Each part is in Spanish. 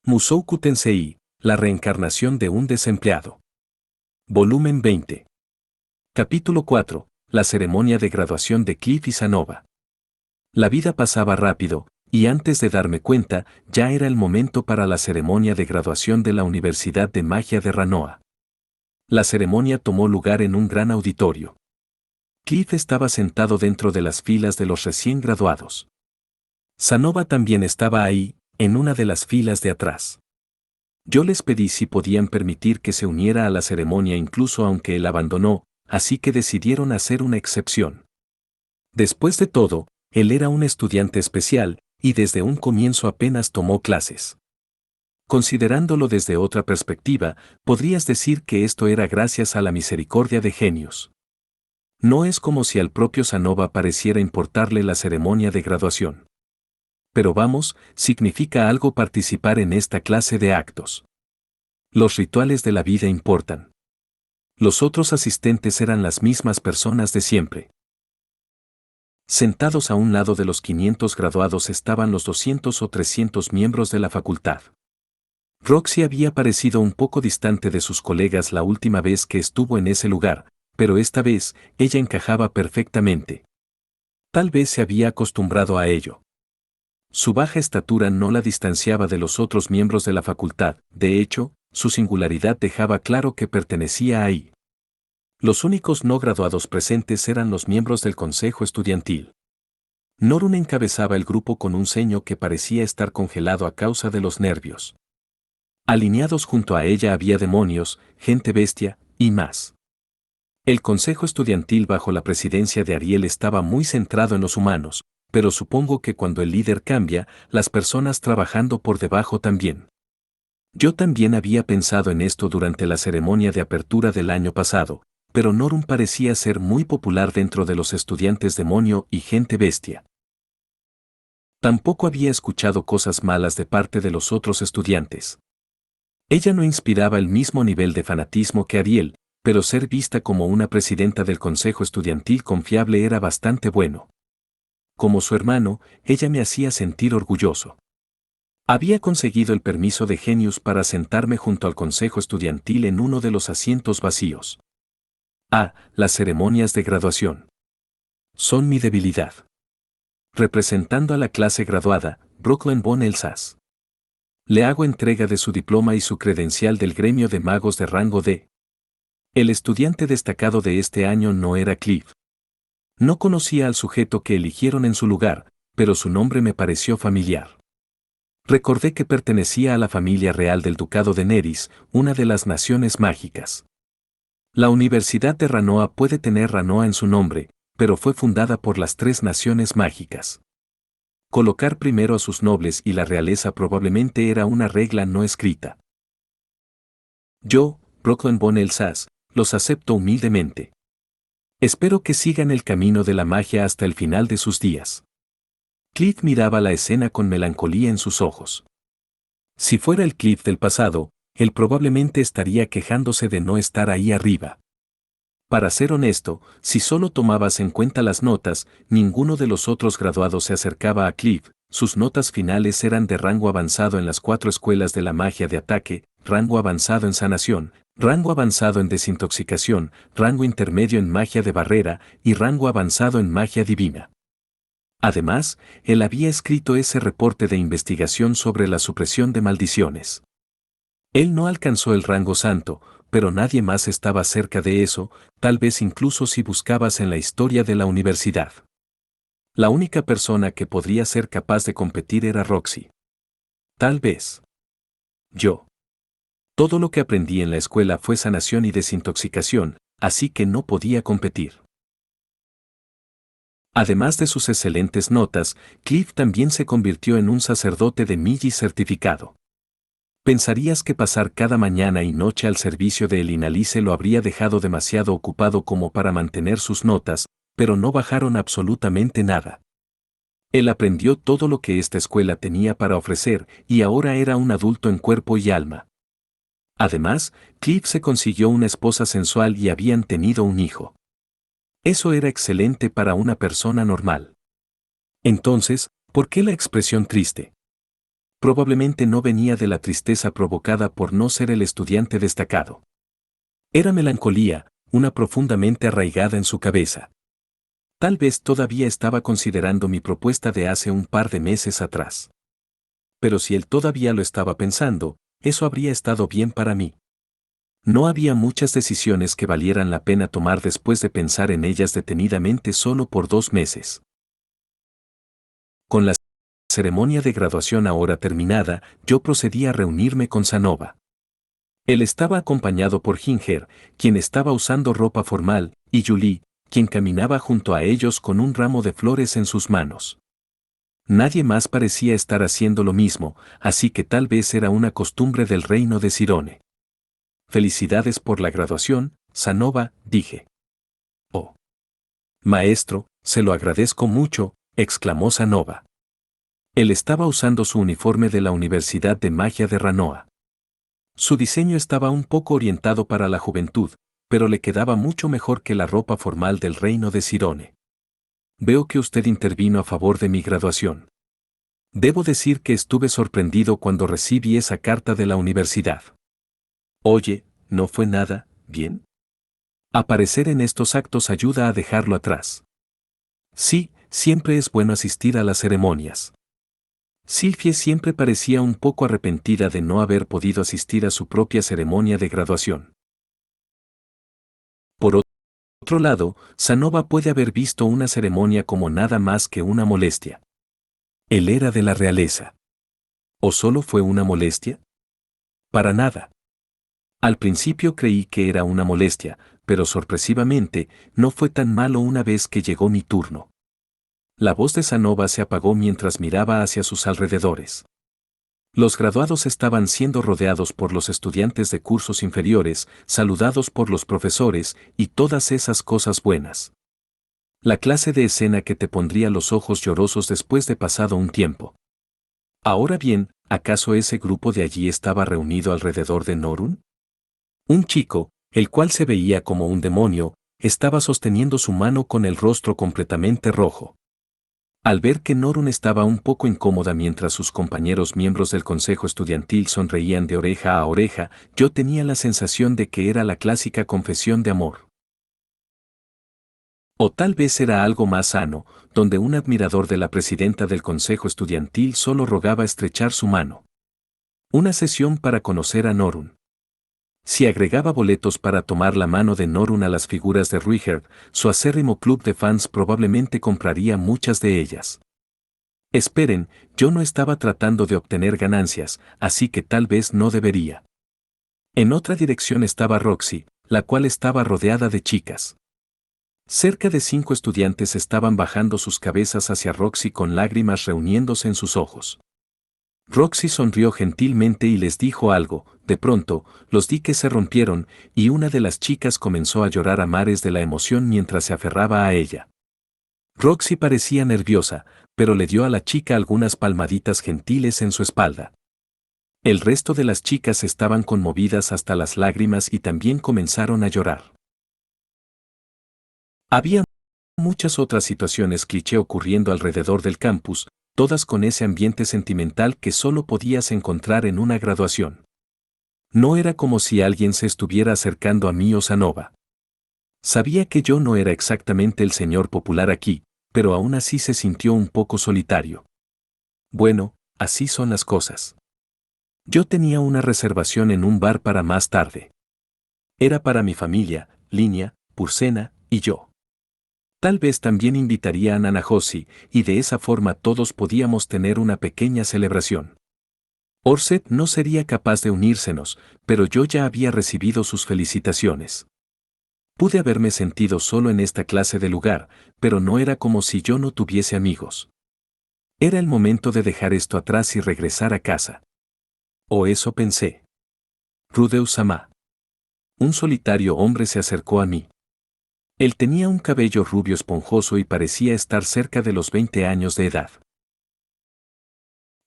Mushoku Tensei, la reencarnación de un desempleado. Volumen 20. Capítulo 4. La ceremonia de graduación de Cliff y Sanova. La vida pasaba rápido, y antes de darme cuenta, ya era el momento para la ceremonia de graduación de la Universidad de Magia de Ranoa. La ceremonia tomó lugar en un gran auditorio. Cliff estaba sentado dentro de las filas de los recién graduados. Sanova también estaba ahí, en una de las filas de atrás. Yo les pedí si podían permitir que se uniera a la ceremonia incluso aunque él abandonó, así que decidieron hacer una excepción. Después de todo, él era un estudiante especial, y desde un comienzo apenas tomó clases. Considerándolo desde otra perspectiva, podrías decir que esto era gracias a la misericordia de Genius. No es como si al propio Sanova pareciera importarle la ceremonia de graduación. Pero vamos, significa algo participar en esta clase de actos. Los rituales de la vida importan. Los otros asistentes eran las mismas personas de siempre. Sentados a un lado de los 500 graduados estaban los 200 o 300 miembros de la facultad. Roxy había parecido un poco distante de sus colegas la última vez que estuvo en ese lugar, pero esta vez, ella encajaba perfectamente. Tal vez se había acostumbrado a ello. Su baja estatura no la distanciaba de los otros miembros de la facultad, de hecho, su singularidad dejaba claro que pertenecía ahí. Los únicos no graduados presentes eran los miembros del consejo estudiantil. Norun encabezaba el grupo con un ceño que parecía estar congelado a causa de los nervios. Alineados junto a ella había demonios, gente bestia, y más. El consejo estudiantil bajo la presidencia de Ariel estaba muy centrado en los humanos, pero supongo que cuando el líder cambia, las personas trabajando por debajo también. Yo también había pensado en esto durante la ceremonia de apertura del año pasado, pero Norun parecía ser muy popular dentro de los estudiantes demonio y gente bestia. Tampoco había escuchado cosas malas de parte de los otros estudiantes. Ella no inspiraba el mismo nivel de fanatismo que Ariel, pero ser vista como una presidenta del consejo estudiantil confiable era bastante bueno. Como su hermano, ella me hacía sentir orgulloso. Había conseguido el permiso de Genius para sentarme junto al consejo estudiantil en uno de los asientos vacíos. Las ceremonias de graduación. Son mi debilidad. Representando a la clase graduada, Brooklyn Von Elsas. Le hago entrega de su diploma y su credencial del gremio de magos de rango D. El estudiante destacado de este año no era Cliff. No conocía al sujeto que eligieron en su lugar, pero su nombre me pareció familiar. Recordé que pertenecía a la familia real del Ducado de Neris, una de las naciones mágicas. La Universidad de Ranoa puede tener Ranoa en su nombre, pero fue fundada por las 3 naciones mágicas. Colocar primero a sus nobles y la realeza probablemente era una regla no escrita. Yo, Brooklyn Von Elsas, los acepto humildemente. Espero que sigan el camino de la magia hasta el final de sus días. Cliff miraba la escena con melancolía en sus ojos. Si fuera el Cliff del pasado, él probablemente estaría quejándose de no estar ahí arriba. Para ser honesto, si solo tomabas en cuenta las notas, ninguno de los otros graduados se acercaba a Cliff. Sus notas finales eran de rango avanzado en las 4 escuelas de la magia de ataque, rango avanzado en sanación, rango avanzado en desintoxicación, rango intermedio en magia de barrera y rango avanzado en magia divina. Además, él había escrito ese reporte de investigación sobre la supresión de maldiciones. Él no alcanzó el rango santo, pero nadie más estaba cerca de eso, tal vez incluso si buscabas en la historia de la universidad. La única persona que podría ser capaz de competir era Roxy. Tal vez. Yo. Todo lo que aprendí en la escuela fue sanación y desintoxicación, así que no podía competir. Además de sus excelentes notas, Cliff también se convirtió en un sacerdote de Migi certificado. Pensarías que pasar cada mañana y noche al servicio de Elinalice lo habría dejado demasiado ocupado como para mantener sus notas, pero no bajaron absolutamente nada. Él aprendió todo lo que esta escuela tenía para ofrecer y ahora era un adulto en cuerpo y alma. Además, Cliff se consiguió una esposa sensual y habían tenido un hijo. Eso era excelente para una persona normal. Entonces, ¿por qué la expresión triste? Probablemente no venía de la tristeza provocada por no ser el estudiante destacado. Era melancolía, una profundamente arraigada en su cabeza. Tal vez todavía estaba considerando mi propuesta de hace un par de meses atrás. Pero si él todavía lo estaba pensando, eso habría estado bien para mí. No había muchas decisiones que valieran la pena tomar después de pensar en ellas detenidamente solo por 2 meses. Con la ceremonia de graduación ahora terminada, yo procedí a reunirme con Sanova. Él estaba acompañado por Ginger, quien estaba usando ropa formal, y Julie, quien caminaba junto a ellos con un ramo de flores en sus manos. Nadie más parecía estar haciendo lo mismo, así que tal vez era una costumbre del reino de Sirone. Felicidades por la graduación, Sanova, dije. Oh. Maestro, se lo agradezco mucho, exclamó Sanova. Él estaba usando su uniforme de la Universidad de Magia de Ranoa. Su diseño estaba un poco orientado para la juventud, pero le quedaba mucho mejor que la ropa formal del reino de Sirone. Veo que usted intervino a favor de mi graduación. Debo decir que estuve sorprendido cuando recibí esa carta de la universidad. Oye, ¿no fue nada, bien? Aparecer en estos actos ayuda a dejarlo atrás. Sí, siempre es bueno asistir a las ceremonias. Sylvie siempre parecía un poco arrepentida de no haber podido asistir a su propia ceremonia de graduación. Por otro lado, Sanova puede haber visto una ceremonia como nada más que una molestia. Él era de la realeza. ¿O solo fue una molestia? Para nada. Al principio creí que era una molestia, pero sorpresivamente, no fue tan malo una vez que llegó mi turno. La voz de Sanova se apagó mientras miraba hacia sus alrededores. Los graduados estaban siendo rodeados por los estudiantes de cursos inferiores, saludados por los profesores y todas esas cosas buenas. La clase de escena que te pondría los ojos llorosos después de pasado un tiempo. Ahora bien, ¿acaso ese grupo de allí estaba reunido alrededor de Norun? Un chico, el cual se veía como un demonio, estaba sosteniendo su mano con el rostro completamente rojo. Al ver que Norun estaba un poco incómoda mientras sus compañeros miembros del consejo estudiantil sonreían de oreja a oreja, yo tenía la sensación de que era la clásica confesión de amor. O tal vez era algo más sano, donde un admirador de la presidenta del consejo estudiantil solo rogaba estrechar su mano. Una sesión para conocer a Norun. Si agregaba boletos para tomar la mano de Norun a las figuras de Ruiger, su acérrimo club de fans probablemente compraría muchas de ellas. Esperen, yo no estaba tratando de obtener ganancias, así que tal vez no debería. En otra dirección estaba Roxy, la cual estaba rodeada de chicas. Cerca de 5 estudiantes estaban bajando sus cabezas hacia Roxy con lágrimas reuniéndose en sus ojos. Roxy sonrió gentilmente y les dijo algo. De pronto, los diques se rompieron, y una de las chicas comenzó a llorar a mares de la emoción mientras se aferraba a ella. Roxy parecía nerviosa, pero le dio a la chica algunas palmaditas gentiles en su espalda. El resto de las chicas estaban conmovidas hasta las lágrimas y también comenzaron a llorar. Había muchas otras situaciones cliché ocurriendo alrededor del campus, todas con ese ambiente sentimental que solo podías encontrar en una graduación. No era como si alguien se estuviera acercando a mí o Sanova. Sabía que yo no era exactamente el señor popular aquí, pero aún así se sintió un poco solitario. Bueno, así son las cosas. Yo tenía una reservación en un bar para más tarde. Era para mi familia, Linia, Purcena y yo. Tal vez también invitaría a Nanajoshi, y de esa forma todos podíamos tener una pequeña celebración. Orset no sería capaz de unírsenos, pero yo ya había recibido sus felicitaciones. Pude haberme sentido solo en esta clase de lugar, pero no era como si yo no tuviese amigos. Era el momento de dejar esto atrás y regresar a casa. O eso pensé. Rudeus-sama. Un solitario hombre se acercó a mí. Él tenía un cabello rubio esponjoso y parecía estar cerca de los 20 años de edad.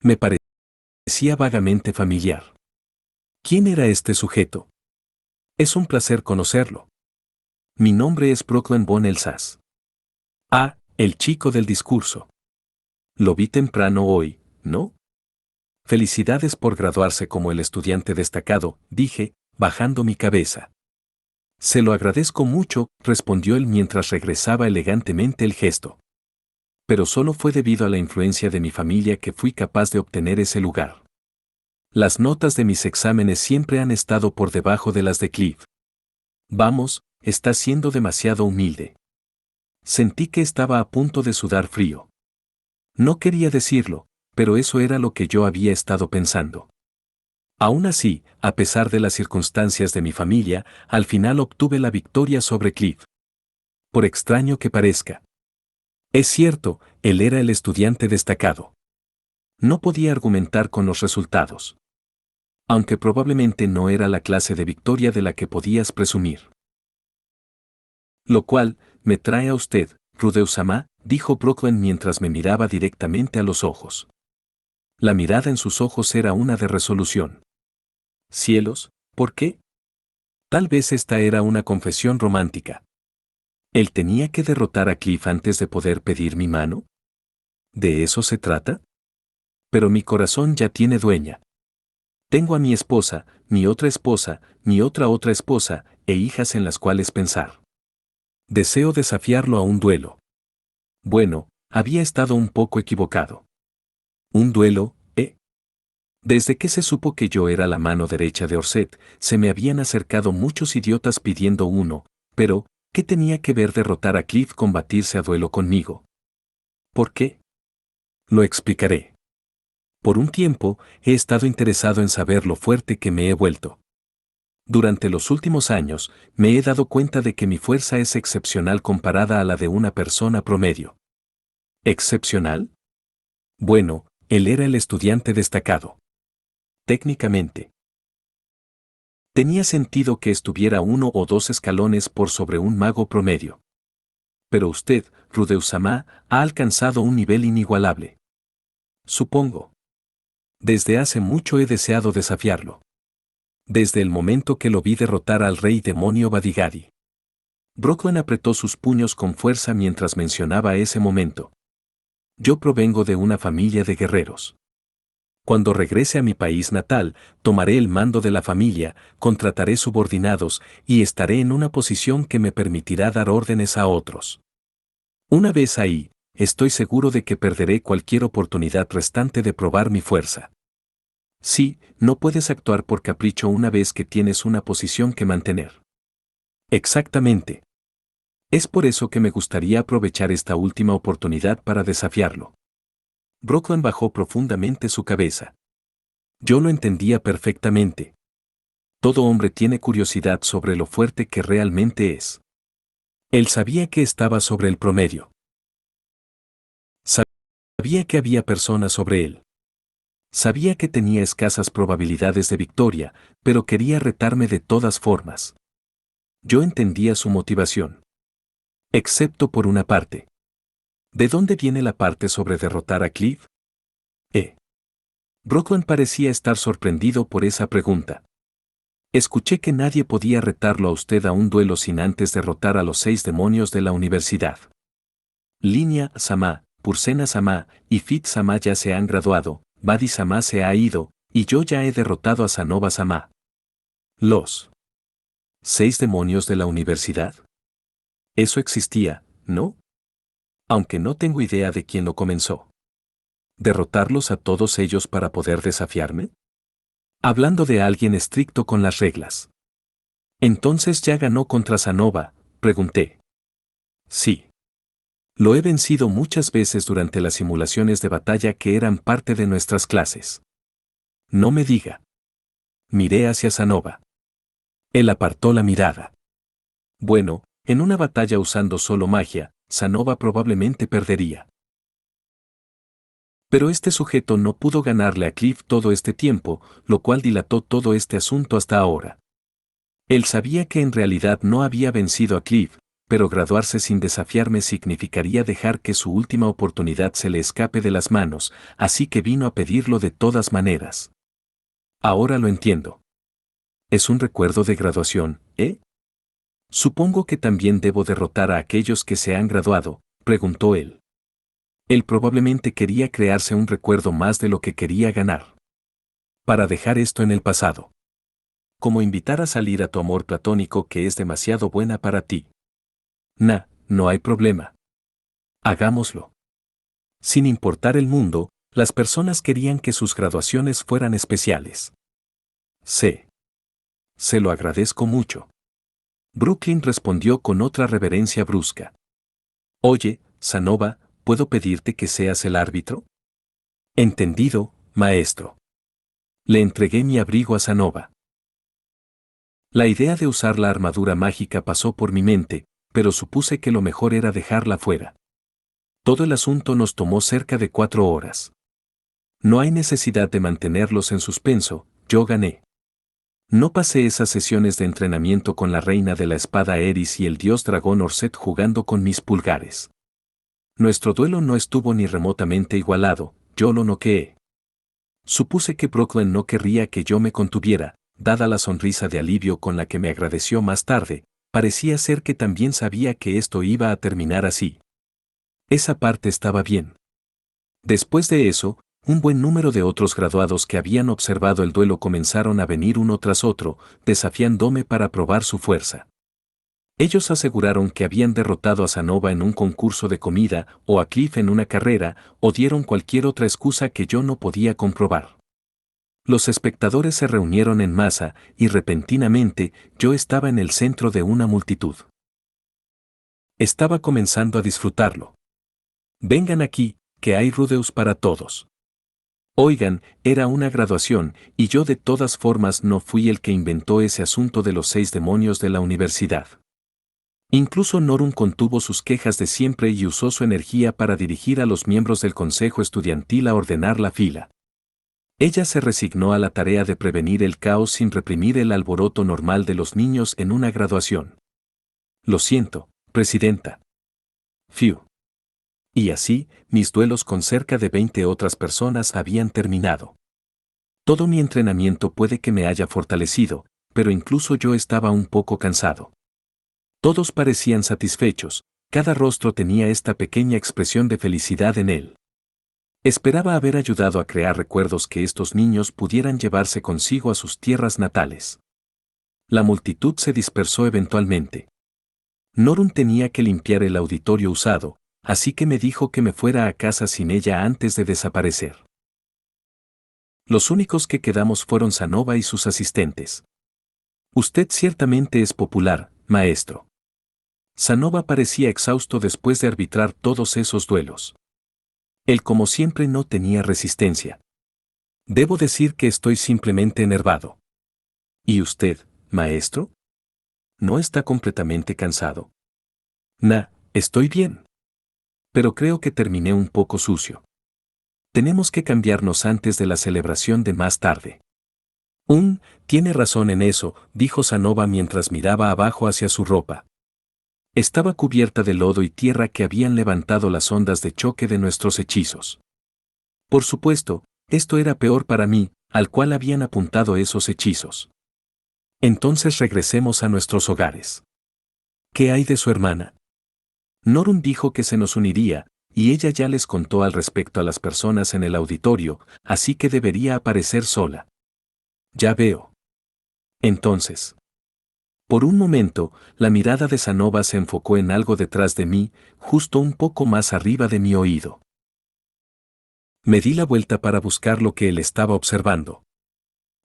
Me parecía vagamente familiar. ¿Quién era este sujeto? Es un placer conocerlo. Mi nombre es Brooklyn von Elsas. Ah, el chico del discurso. Lo vi temprano hoy, ¿no? Felicidades por graduarse como el estudiante destacado, dije, bajando mi cabeza. Se lo agradezco mucho, respondió él mientras regresaba elegantemente el gesto. Pero solo fue debido a la influencia de mi familia que fui capaz de obtener ese lugar. Las notas de mis exámenes siempre han estado por debajo de las de Cliff. Vamos, está siendo demasiado humilde. Sentí que estaba a punto de sudar frío. No quería decirlo, pero eso era lo que yo había estado pensando. Aún así, a pesar de las circunstancias de mi familia, al final obtuve la victoria sobre Cliff. Por extraño que parezca. Es cierto, él era el estudiante destacado. No podía argumentar con los resultados. Aunque probablemente no era la clase de victoria de la que podías presumir. Lo cual, me trae a usted, Rudeus-sama, dijo Brooklyn mientras me miraba directamente a los ojos. La mirada en sus ojos era una de resolución. Cielos, ¿por qué? Tal vez esta era una confesión romántica. ¿Él tenía que derrotar a Cliff antes de poder pedir mi mano? ¿De eso se trata? Pero mi corazón ya tiene dueña. Tengo a mi esposa, mi otra esposa, e hijas en las cuales pensar. Deseo desafiarlo a un duelo. Bueno, había estado un poco equivocado. ¿Un duelo, eh? Desde que se supo que yo era la mano derecha de Orset, se me habían acercado muchos idiotas pidiendo uno, pero, ¿qué tenía que ver derrotar a Cliff con batirse a duelo conmigo? ¿Por qué? Lo explicaré. Por un tiempo, he estado interesado en saber lo fuerte que me he vuelto. Durante los últimos años, me he dado cuenta de que mi fuerza es excepcional comparada a la de una persona promedio. ¿Excepcional? Bueno, él era el estudiante destacado. Técnicamente. Tenía sentido que estuviera 1 o 2 escalones por sobre un mago promedio. Pero usted, Rudeus-sama, ha alcanzado un nivel inigualable. Supongo. Desde hace mucho he deseado desafiarlo. Desde el momento que lo vi derrotar al rey demonio Badigadi. Brooklyn apretó sus puños con fuerza mientras mencionaba ese momento. Yo provengo de una familia de guerreros. Cuando regrese a mi país natal, tomaré el mando de la familia, contrataré subordinados y estaré en una posición que me permitirá dar órdenes a otros. Una vez ahí, estoy seguro de que perderé cualquier oportunidad restante de probar mi fuerza. Sí, no puedes actuar por capricho una vez que tienes una posición que mantener. Exactamente. Es por eso que me gustaría aprovechar esta última oportunidad para desafiarlo. Brooklyn bajó profundamente su cabeza. Yo lo entendía perfectamente. Todo hombre tiene curiosidad sobre lo fuerte que realmente es. Él sabía que estaba sobre el promedio. Sabía que había personas sobre él. Sabía que tenía escasas probabilidades de victoria, pero quería retarme de todas formas. Yo entendía su motivación. Excepto por una parte. ¿De dónde viene la parte sobre derrotar a Cliff? Brooklyn parecía estar sorprendido por esa pregunta. Escuché que nadie podía retarlo a usted a un duelo sin antes derrotar a los 6 demonios de la universidad. Linya-sama, Pursena-sama y Fit-sama ya se han graduado, Badi-sama se ha ido, y yo ya he derrotado a Sanova-sama. Los 6 demonios de la universidad. Eso existía, ¿no? Aunque no tengo idea de quién lo comenzó. ¿Derrotarlos a todos ellos para poder desafiarme? Hablando de alguien estricto con las reglas. ¿Entonces ya ganó contra Sanova?, pregunté. Sí. Lo he vencido muchas veces durante las simulaciones de batalla que eran parte de nuestras clases. No me diga. Miré hacia Sanova. Él apartó la mirada. Bueno, en una batalla usando solo magia, Sanova probablemente perdería. Pero este sujeto no pudo ganarle a Cliff todo este tiempo, lo cual dilató todo este asunto hasta ahora. Él sabía que en realidad no había vencido a Cliff, pero graduarse sin desafiarme significaría dejar que su última oportunidad se le escape de las manos, así que vino a pedirlo de todas maneras. Ahora lo entiendo. Es un recuerdo de graduación, ¿eh? Supongo que también debo derrotar a aquellos que se han graduado, preguntó él. Él probablemente quería crearse un recuerdo más de lo que quería ganar. Para dejar esto en el pasado. Como invitar a salir a tu amor platónico que es demasiado buena para ti. No hay problema. Hagámoslo. Sin importar el mundo, las personas querían que sus graduaciones fueran especiales. Se lo agradezco mucho. Brooklyn respondió con otra reverencia brusca. Oye, Sanova, ¿puedo pedirte que seas el árbitro? Entendido, maestro. Le entregué mi abrigo a Sanova. La idea de usar la armadura mágica pasó por mi mente, pero supuse que lo mejor era dejarla fuera. Todo el asunto nos tomó cerca de 4 horas. No hay necesidad de mantenerlos en suspenso, yo gané. No pasé esas sesiones de entrenamiento con la reina de la espada Eris y el dios dragón Orset jugando con mis pulgares. Nuestro duelo no estuvo ni remotamente igualado, yo lo noqueé. Supuse que Brooklyn no querría que yo me contuviera, dada la sonrisa de alivio con la que me agradeció más tarde, parecía ser que también sabía que esto iba a terminar así. Esa parte estaba bien. Después de eso, un buen número de otros graduados que habían observado el duelo comenzaron a venir uno tras otro, desafiándome para probar su fuerza. Ellos aseguraron que habían derrotado a Sanova en un concurso de comida o a Cliff en una carrera, o dieron cualquier otra excusa que yo no podía comprobar. Los espectadores se reunieron en masa y repentinamente yo estaba en el centro de una multitud. Estaba comenzando a disfrutarlo. Vengan aquí, que hay Rudeus para todos. Oigan, era una graduación, y yo de todas formas no fui el que inventó ese asunto de los 6 demonios de la universidad. Incluso Norun contuvo sus quejas de siempre y usó su energía para dirigir a los miembros del consejo estudiantil a ordenar la fila. Ella se resignó a la tarea de prevenir el caos sin reprimir el alboroto normal de los niños en una graduación. Lo siento, presidenta. Fiu. Y así, mis duelos con cerca de 20 otras personas habían terminado. Todo mi entrenamiento puede que me haya fortalecido, pero incluso yo estaba un poco cansado. Todos parecían satisfechos, cada rostro tenía esta pequeña expresión de felicidad en él. Esperaba haber ayudado a crear recuerdos que estos niños pudieran llevarse consigo a sus tierras natales. La multitud se dispersó eventualmente. Norun tenía que limpiar el auditorio usado, así que me dijo que me fuera a casa sin ella antes de desaparecer. Los únicos que quedamos fueron Sanova y sus asistentes. Usted ciertamente es popular, maestro. Sanova parecía exhausto después de arbitrar todos esos duelos. Él como siempre no tenía resistencia. Debo decir que estoy simplemente enervado. ¿Y usted, maestro? ¿No está completamente cansado? Estoy bien. Pero creo que terminé un poco sucio. Tenemos que cambiarnos antes de la celebración de más tarde. Tiene razón en eso, dijo Sanova mientras miraba abajo hacia su ropa. Estaba cubierta de lodo y tierra que habían levantado las ondas de choque de nuestros hechizos. Por supuesto, esto era peor para mí, al cual habían apuntado esos hechizos. Entonces regresemos a nuestros hogares. ¿Qué hay de su hermana? Norun dijo que se nos uniría, y ella ya les contó al respecto a las personas en el auditorio, así que debería aparecer sola. Ya veo. Entonces. Por un momento, la mirada de Sanova se enfocó en algo detrás de mí, justo un poco más arriba de mi oído. Me di la vuelta para buscar lo que él estaba observando.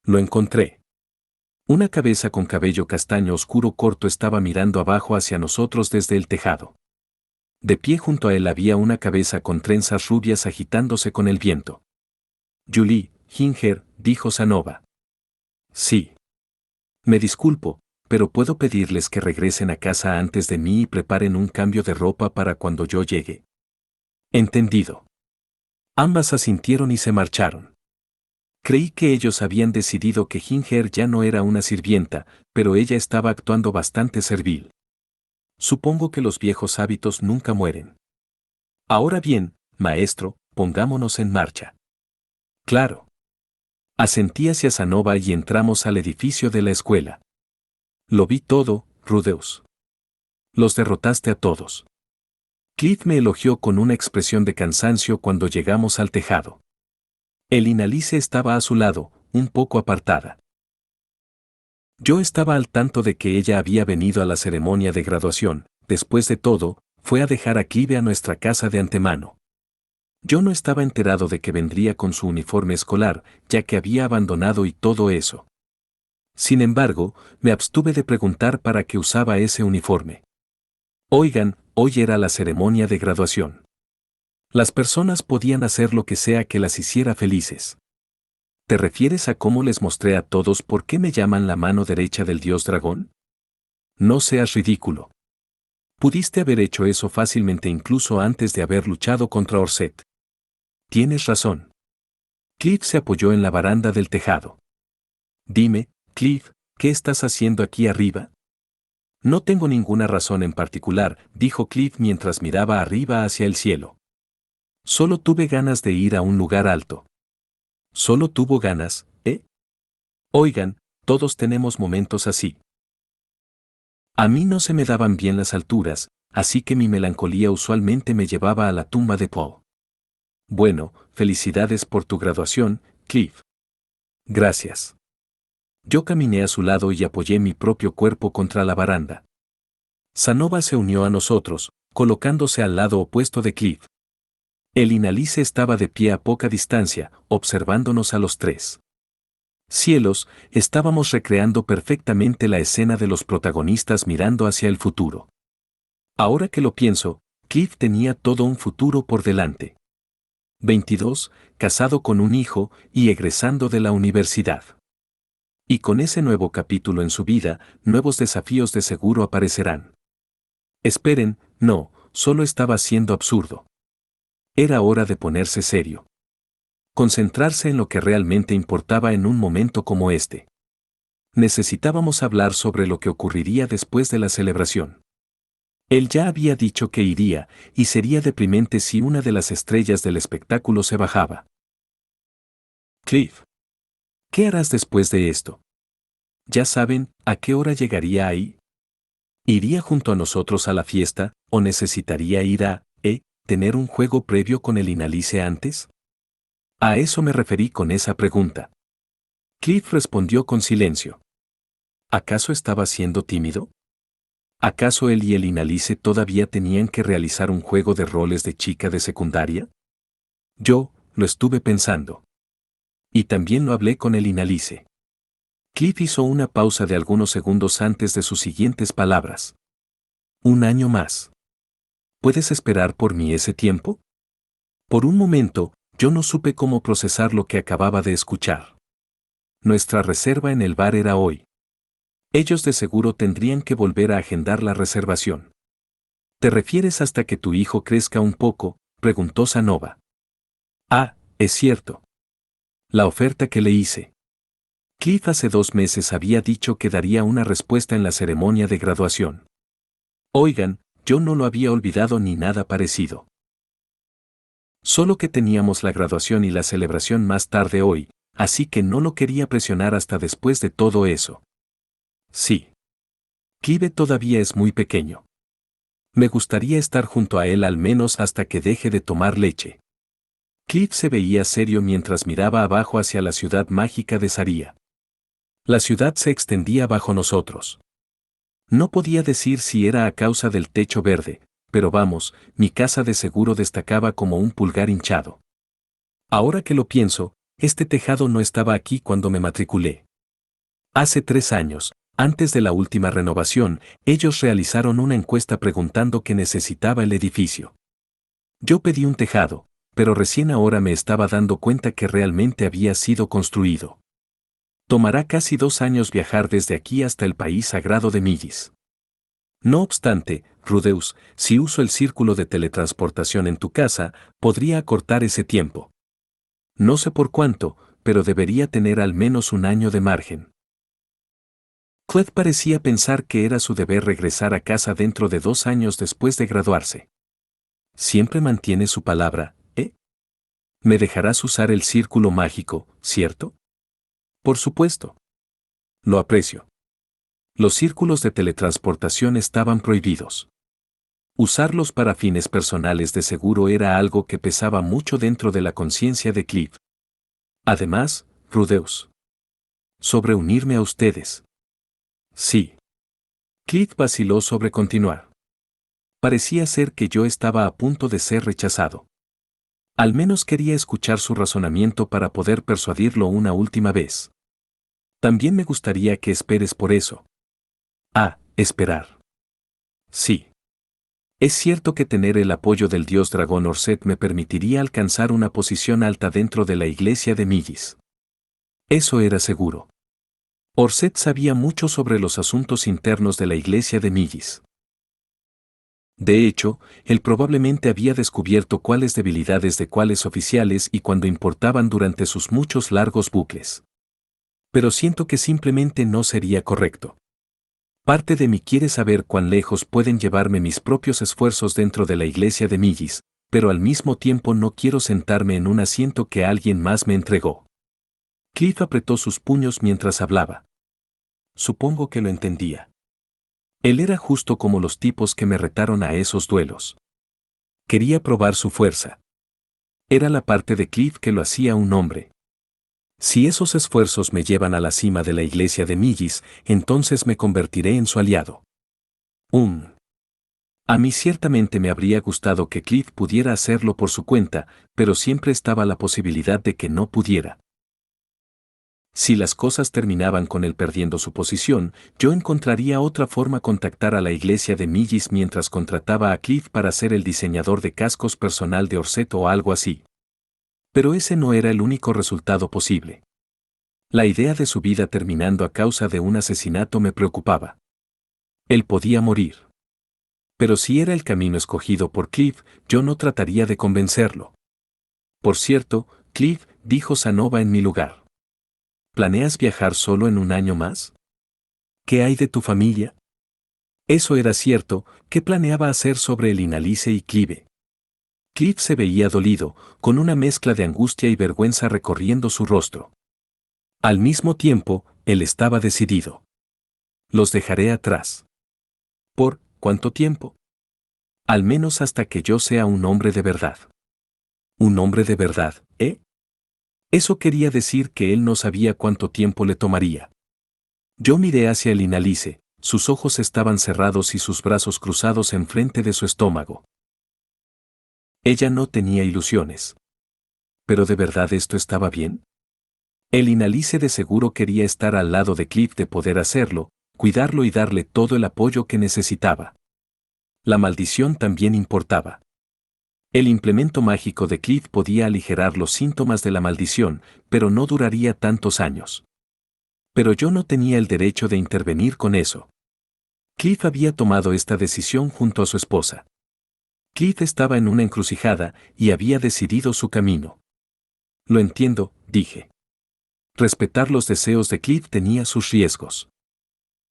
Lo encontré. Una cabeza con cabello castaño oscuro corto estaba mirando abajo hacia nosotros desde el tejado. De pie junto a él había una cabeza con trenzas rubias agitándose con el viento. Julie, Ginger, dijo Sanova. Sí. Me disculpo, pero puedo pedirles que regresen a casa antes de mí y preparen un cambio de ropa para cuando yo llegue. Entendido. Ambas asintieron y se marcharon. Creí que ellos habían decidido que Ginger ya no era una sirvienta, pero ella estaba actuando bastante servil. Supongo que los viejos hábitos nunca mueren. Ahora bien, maestro, pongámonos en marcha. Claro. Asentí hacia Sanova y entramos al edificio de la escuela. Lo vi todo, Rudeus. Los derrotaste a todos. Cliff me elogió con una expresión de cansancio cuando llegamos al tejado. El Inalice estaba a su lado, un poco apartada. Yo estaba al tanto de que ella había venido a la ceremonia de graduación. Después de todo, fue a dejar a Clive a nuestra casa de antemano. Yo no estaba enterado de que vendría con su uniforme escolar, ya que había abandonado y todo eso. Sin embargo, me abstuve de preguntar para qué usaba ese uniforme. Oigan, hoy era la ceremonia de graduación. Las personas podían hacer lo que sea que las hiciera felices. ¿Te refieres a cómo les mostré a todos por qué me llaman la mano derecha del dios dragón? No seas ridículo. Pudiste haber hecho eso fácilmente incluso antes de haber luchado contra Orset. Tienes razón. Cliff se apoyó en la baranda del tejado. Dime, Cliff, ¿qué estás haciendo aquí arriba? No tengo ninguna razón en particular, dijo Cliff mientras miraba arriba hacia el cielo. Solo tuve ganas de ir a un lugar alto. Solo tuvo ganas, ¿eh? Oigan, todos tenemos momentos así. A mí no se me daban bien las alturas, así que mi melancolía usualmente me llevaba a la tumba de Poe. Bueno, felicidades por tu graduación, Cliff. Gracias. Yo caminé a su lado y apoyé mi propio cuerpo contra la baranda. Sanova se unió a nosotros, colocándose al lado opuesto de Cliff. El Inalice estaba de pie a poca distancia, observándonos a los tres. Cielos, estábamos recreando perfectamente la escena de los protagonistas mirando hacia el futuro. Ahora que lo pienso, Cliff tenía todo un futuro por delante. 22, casado con un hijo y egresando de la universidad. Y con ese nuevo capítulo en su vida, nuevos desafíos de seguro aparecerán. Esperen, no, solo estaba siendo absurdo. Era hora de ponerse serio. Concentrarse en lo que realmente importaba en un momento como este. Necesitábamos hablar sobre lo que ocurriría después de la celebración. Él ya había dicho que iría, y sería deprimente si una de las estrellas del espectáculo se bajaba. Cliff, ¿qué harás después de esto? ¿Ya saben a qué hora llegaría ahí? ¿Iría junto a nosotros a la fiesta, o necesitaría ir a, tener un juego previo con el Inalice antes? A eso me referí con esa pregunta. Cliff respondió con silencio. ¿Acaso estaba siendo tímido? ¿Acaso él y el Inalice todavía tenían que realizar un juego de roles de chica de secundaria? Yo, lo estuve pensando. Y también lo hablé con el Inalice. Cliff hizo una pausa de algunos segundos antes de sus siguientes palabras. Un año más. ¿Puedes esperar por mí ese tiempo? Por un momento, yo no supe cómo procesar lo que acababa de escuchar. Nuestra reserva en el bar era hoy. Ellos de seguro tendrían que volver a agendar la reservación. ¿Te refieres hasta que tu hijo crezca un poco?, preguntó Sanova. Ah, es cierto. La oferta que le hice. Cliff hace 2 meses había dicho que daría una respuesta en la ceremonia de graduación. Oigan, yo no lo había olvidado ni nada parecido. Solo que teníamos la graduación y la celebración más tarde hoy, así que no lo quería presionar hasta después de todo eso. Sí. Clive todavía es muy pequeño. Me gustaría estar junto a él al menos hasta que deje de tomar leche. Cliff se veía serio mientras miraba abajo hacia la ciudad mágica de Saria. La ciudad se extendía bajo nosotros. No podía decir si era a causa del techo verde, pero vamos, mi casa de seguro destacaba como un pulgar hinchado. Ahora que lo pienso, este tejado no estaba aquí cuando me matriculé. Hace 3 años, antes de la última renovación, ellos realizaron una encuesta preguntando qué necesitaba el edificio. Yo pedí un tejado, pero recién ahora me estaba dando cuenta que realmente había sido construido. Tomará casi 2 años viajar desde aquí hasta el país sagrado de Millis. No obstante, Rudeus, si uso el círculo de teletransportación en tu casa, podría acortar ese tiempo. No sé por cuánto, pero debería tener al menos un año de margen. Cled parecía pensar que era su deber regresar a casa dentro de 2 años después de graduarse. Siempre mantiene su palabra, ¿eh? Me dejarás usar el círculo mágico, ¿cierto? Por supuesto. Lo aprecio. Los círculos de teletransportación estaban prohibidos. Usarlos para fines personales de seguro era algo que pesaba mucho dentro de la conciencia de Cliff. Además, Rudeus. sobre unirme a ustedes. Sí. Cliff vaciló sobre continuar. Parecía ser que yo estaba a punto de ser rechazado. Al menos quería escuchar su razonamiento para poder persuadirlo una última vez. También me gustaría que esperes por eso. Ah, esperar. Sí. Es cierto que tener el apoyo del dios dragón Orset me permitiría alcanzar una posición alta dentro de la iglesia de Millis. Eso era seguro. Orset sabía mucho sobre los asuntos internos de la iglesia de Millis. De hecho, él probablemente había descubierto cuáles debilidades de cuáles oficiales y cuándo importaban durante sus muchos largos bucles. Pero siento que simplemente no sería correcto. Parte de mí quiere saber cuán lejos pueden llevarme mis propios esfuerzos dentro de la iglesia de Millis, pero al mismo tiempo no quiero sentarme en un asiento que alguien más me entregó. Cliff apretó sus puños mientras hablaba. Supongo que lo entendía. Él era justo como los tipos que me retaron a esos duelos. Quería probar su fuerza. Era la parte de Cliff que lo hacía un hombre. Si esos esfuerzos me llevan a la cima de la iglesia de Millis, entonces me convertiré en su aliado. A mí ciertamente me habría gustado que Cliff pudiera hacerlo por su cuenta, pero siempre estaba la posibilidad de que no pudiera. Si las cosas terminaban con él perdiendo su posición, yo encontraría otra forma contactar a la iglesia de Millis mientras contrataba a Cliff para ser el diseñador de cascos personal de Orset o algo así. Pero ese no era el único resultado posible. La idea de su vida terminando a causa de un asesinato me preocupaba. Él podía morir. Pero si era el camino escogido por Cliff, yo no trataría de convencerlo. Por cierto, Cliff, dijo Sanova en mi lugar. ¿Planeas viajar solo en un año más? ¿Qué hay de tu familia? Eso era cierto, ¿qué planeaba hacer sobre el Inalice y Clive? Cliff se veía dolido, con una mezcla de angustia y vergüenza recorriendo su rostro. Al mismo tiempo, él estaba decidido. Los dejaré atrás. ¿Por cuánto tiempo? Al menos hasta que yo sea un hombre de verdad. ¿Un hombre de verdad, eh? Eso quería decir que él no sabía cuánto tiempo le tomaría. Yo miré hacia el Inalice, sus ojos estaban cerrados y sus brazos cruzados enfrente de su estómago. Ella no tenía ilusiones. ¿Pero de verdad esto estaba bien? El Inalice de seguro quería estar al lado de Cliff de poder hacerlo, cuidarlo y darle todo el apoyo que necesitaba. La maldición también importaba. El implemento mágico de Cliff podía aligerar los síntomas de la maldición, pero no duraría tantos años. Pero yo no tenía el derecho de intervenir con eso. Cliff había tomado esta decisión junto a su esposa. Cliff estaba en una encrucijada y había decidido su camino. Lo entiendo, dije. Respetar los deseos de Cliff tenía sus riesgos.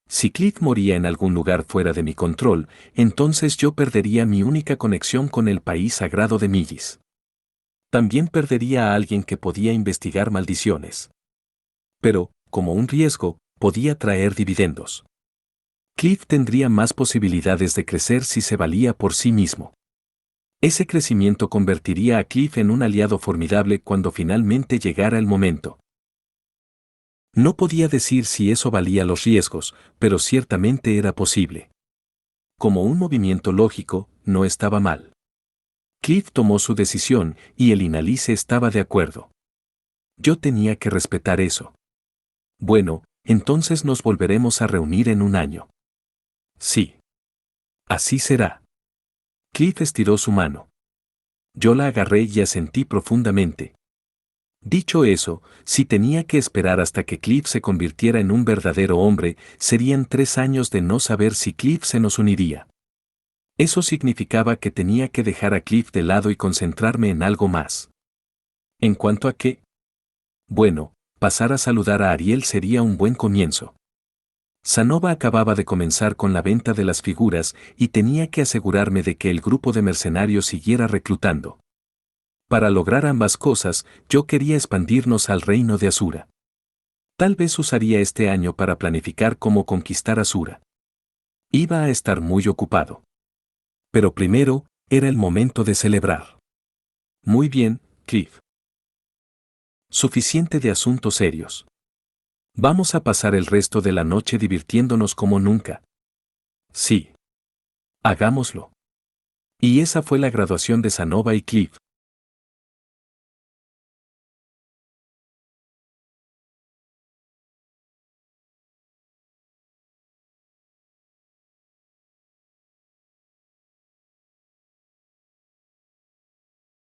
Si Cliff moría en algún lugar fuera de mi control, entonces yo perdería mi única conexión con el país sagrado de Millis. También perdería a alguien que podía investigar maldiciones. Pero, como un riesgo, podía traer dividendos. Cliff tendría más posibilidades de crecer si se valía por sí mismo. Ese crecimiento convertiría a Cliff en un aliado formidable cuando finalmente llegara el momento. No podía decir si eso valía los riesgos, pero ciertamente era posible. Como un movimiento lógico, no estaba mal. Cliff tomó su decisión y el Inalice estaba de acuerdo. Yo tenía que respetar eso. Bueno, entonces nos volveremos a reunir en un año. Sí. Así será. Cliff estiró su mano. Yo la agarré y asentí profundamente. Dicho eso, si tenía que esperar hasta que Cliff se convirtiera en un verdadero hombre, serían 3 años de no saber si Cliff se nos uniría. Eso significaba que tenía que dejar a Cliff de lado y concentrarme en algo más. ¿En cuanto a qué? Bueno, pasar a saludar a Ariel sería un buen comienzo. Sanova acababa de comenzar con la venta de las figuras y tenía que asegurarme de que el grupo de mercenarios siguiera reclutando. Para lograr ambas cosas, yo quería expandirnos al reino de Asura. Tal vez usaría este año para planificar cómo conquistar Asura. Iba a estar muy ocupado. Pero primero, era el momento de celebrar. Muy bien, Cliff. Suficiente de asuntos serios. Vamos a pasar el resto de la noche divirtiéndonos como nunca. Sí. Hagámoslo. Y esa fue la graduación de Sanova y Cliff.